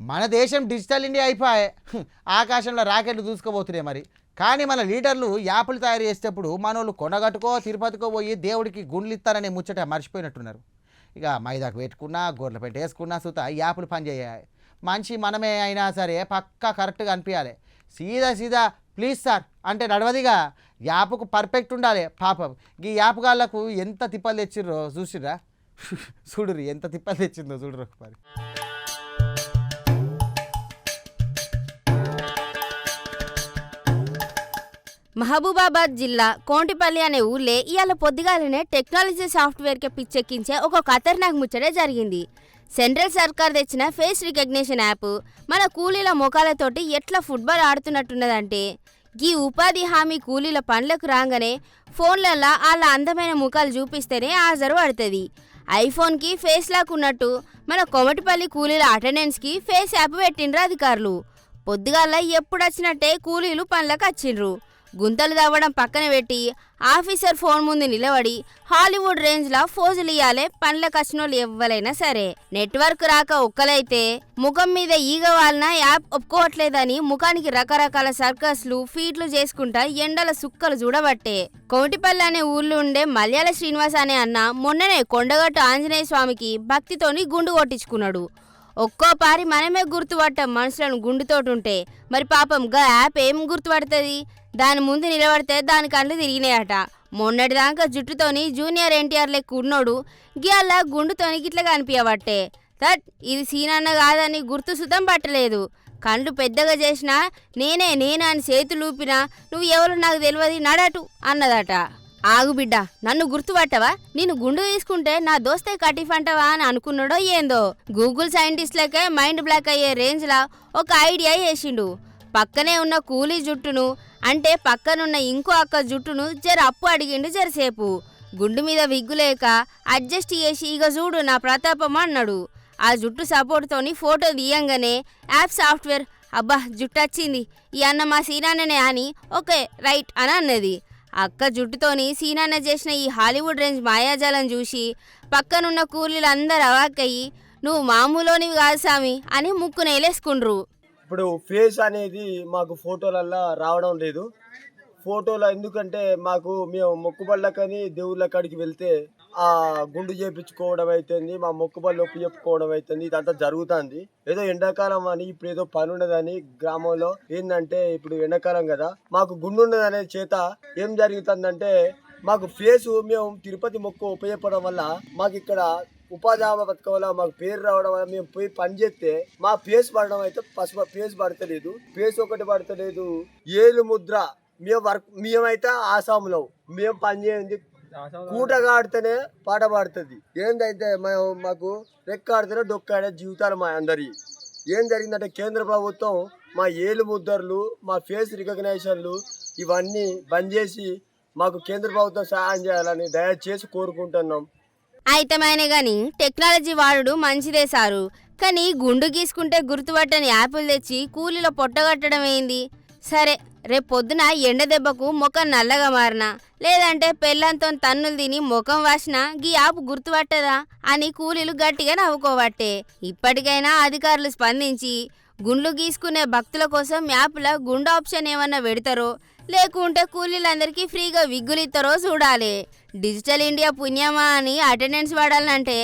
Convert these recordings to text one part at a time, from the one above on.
మన దేశం digital India అయిపోయే ఆకాశంలో రాకెట్లు దూసుకుపోతున్నాయి మరి. కానీ మన లీడర్లు యాప్లు తయారు చేసేటప్పుడు మనోళ్ళు కొనగట్టుకో తిరుపతికో పోయి దేవుడికి గుండ్లు ఇస్తారనే ముచ్చట మర్చిపోయినట్టున్నారు. ఇక మైదాకు పెట్టుకున్నా గొర్రెల పెట్టి వేసుకున్నా సుత యాప్లు పనిచేయాలి. మంచి మనమే అయినా సరే పక్కా కరెక్ట్గా అనిపించాలి. సీదా సీదా ప్లీజ్ సార్ అంటే నడవదిగా. యాప్కు పర్ఫెక్ట్ ఉండాలి. పాపం ఈ యాప్ గాళ్ళకు ఎంత తిప్పలు తెచ్చిర్రో చూసిర్రా. చూడురు ఎంత తిప్పలు తెచ్చిందో చూడరు మరి. మహబూబాబాద్ జిల్లా కోంటిపల్లి అనే ఊళ్ళే ఇవాళ పొద్దుగాలనే టెక్నాలజీ సాఫ్ట్వేర్కి పిచ్చెక్కించే ఒక ఖతర్నాక్ ముచ్చటే జరిగింది. సెంట్రల్ సర్కార్ తెచ్చిన ఫేస్ రికగ్నిషన్ యాప్ మన కూలీల ముఖాలతోటి ఎట్లా ఫుట్బాల్ ఆడుతున్నట్టున్నదంటే, ఈ ఉపాధి హామీ కూలీల పనులకు రాగానే ఫోన్లల్లో వాళ్ళ అందమైన ముఖాలు చూపిస్తేనే హాజరు పడుతుంది. ఐఫోన్కి ఫేస్ లాక్ ఉన్నట్టు మన కొమటిపల్లి కూలీల అటెండెన్స్కి ఫేస్ యాప్ పెట్టిండ్రు అధికారులు. పొద్దుగాల ఎప్పుడొచ్చినట్టే కూలీలు పనులకు వచ్చిండ్రు. గుంతలు తవ్వడం పక్కన పెట్టి ఆఫీసర్ ఫోన్ ముందు నిలబడి హాలీవుడ్ రేంజ్లా ఫోజులు ఇయ్యాలే పనులకు వచ్చినోళ్ళు ఎవ్వరైనా సరే. నెట్వర్క్ రాక ఒక్కలైతే ముఖం మీద ఈగ వాళ్ళన యాప్ ఒప్పుకోవట్లేదని ముఖానికి రకరకాల సర్కస్లు ఫీట్లు చేసుకుంటా ఎండల సుక్కలు చూడబట్టే. కోటిపల్లి అనే ఊళ్ళో ఉండే మలయాళ శ్రీనివాస్ అనే అన్న మొన్ననే కొండగట్టు ఆంజనేయ స్వామికి భక్తితోని గుండు కొట్టించుకున్నాడు. ఒక్కోపారి మనమే గుర్తుపట్టాం మనుషులను గుండుతోటుంటే, మరి పాపం గా యాప్ ఏం గుర్తుపడుతుంది? దాని ముందు నిలబడితే దాని కళ్ళు తిరిగినాయట. మొన్నటిదాకా జుట్టుతోని జూనియర్ ఎన్టీఆర్ లెక్క ఉన్నోడు గియాల గుండుతోని గిట్లా కనిపించబట్టే. దట్ ఇది సీనన్న కాదని గుర్తు సుతం పట్టలేదు. కళ్ళు పెద్దగా చేసినా నేనే అని చేతులూపినా నువ్వు ఎవరు నాకు తెలియదు నడటు అన్నదట. ఆగు బిడ్డ, నన్ను గుర్తుపట్టవా? నేను గుండు తీసుకుంటే నా దోస్తే కటిఫ్ అంటవా అని అనుకున్నాడో ఏందో. గూగుల్ సైంటిస్ట్లకే మైండ్ బ్లాక్ అయ్యే రేంజ్లా ఒక ఐడియా వేసిండు. పక్కనే ఉన్న కూలీ జుట్టును అంటే పక్కనున్న ఇంకో అక్క జుట్టును జర అప్పు అడిగిండు జరసేపు. గుండు మీద విగ్గులేక అడ్జస్ట్ చేసి ఇక చూడు నా ప్రతాపం అన్నాడు. ఆ జుట్టు సపోర్ట్తోని ఫోటో తీయంగానే యాప్ సాఫ్ట్వేర్ అబ్బా జుట్టు వచ్చింది ఈ అన్న మా సీనాన్ననే అని ఓకే రైట్ అని అన్నది. అక్క జుట్టుతోని సీనాన్న చేసిన ఈ హాలీవుడ్ రేంజ్ మాయాజాలం చూసి పక్కనున్న కూలీలందరూ అవాక్కయ్యి నువ్వు మామూలోనివి కాదు సామి అని ముక్కు నేలేసుకుండ్రు. ఇప్పుడు ఫేస్ అనేది మాకు ఫోటోలల్లో రావడం లేదు. ఫోటోలో ఎందుకంటే మేము మొక్కుబళ్ళకని దేవుళ్ళ కాడికి వెళ్తే ఆ గుండు చేపించుకోవడం అవుతుంది, మా మొక్కుబళ్ళు ఒప్పు చెప్పుకోవడం అవుతుంది. ఇదంతా జరుగుతుంది. ఏదో ఎండాకాలం అని ఇప్పుడు ఏదో పని ఉండదని గ్రామంలో ఏంటంటే ఇప్పుడు ఎండాకాలం కదా మాకు గుండు ఉన్నదనే చేత ఏం జరుగుతుందంటే మాకు ఫేసు మేము తిరుపతి మొక్కు ఉపయోగపడడం వల్ల మాకు ఇక్కడ ఉపాధి హామీ పథకం వల్ల మాకు పేరు రావడం వల్ల మేము పోయి పని చేస్తే మా ఫేస్ పడడం అయితే ఫేస్ పడతలేదు. ఫేస్ ఒకటి పడతలేదు. ఏలు ముద్ర మేమైతే ఆసాములో మేము పని చేయండి కూటగా ఆడితేనే పాట పాడుతుంది. ఏందైతే మాకు రెక్కాడితేనే డొక్కాడే జీవితాలు మా అందరి. ఏం జరిగిందంటే కేంద్ర ప్రభుత్వం మా ఏలు ముద్రలు మా ఫేస్ రికగ్నైజేషన్లు ఇవన్నీ బంద్ చేసి మాకు కేంద్ర ప్రభుత్వం సహాయం చేయాలని దయచేసి కోరుకుంటున్నాం. అయితమైనా గాని టెక్నాలజీ వాడుడు మంచిదే సారు, కానీ గుండు గీసుకుంటే గుర్తుపట్టని యాప్లు తెచ్చి కూలీలో పొట్టగట్టడం ఏంది? సరే రేపు పొద్దున ఎండ దెబ్బకు ముఖం నల్లగా మారినా లేదంటే పెళ్ళంతో తన్నులు తిని ముఖం వాసినా గీ యాప్ గుర్తుపట్టదా అని కూలీలు గట్టిగా నవ్వుకోబట్టే. ఇప్పటికైనా అధికారులు స్పందించి గుండ్లు గీసుకునే భక్తుల కోసం యాప్ల గుండు ఆప్షన్ ఏమన్నా పెడతారో లేకుంటే కూలీలందరికీ ఫ్రీగా విగ్గులిస్తారో చూడాలి. డిజిటల్ ఇండియా పుణ్యమా అని అటెండెన్స్ వాడాలంటే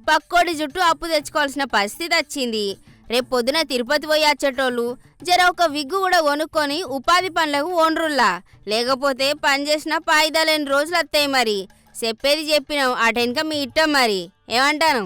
పక్కోడి జుట్టు అప్పు తెచ్చుకోవాల్సిన పరిస్థితి వచ్చింది. రేపు పొద్దున తిరుపతి పోయి వచ్చేటోళ్ళు జర ఒక విగ్గు కూడా కొనుక్కొని ఉపాధి పనులకు ఓన్రుల్లా, లేకపోతే పనిచేసిన పాయిదాలేని రోజులు వస్తాయి. మరి చెప్పేది చెప్పినాం అటెన్క మీ ఇట్టం మరి ఏమంటాను.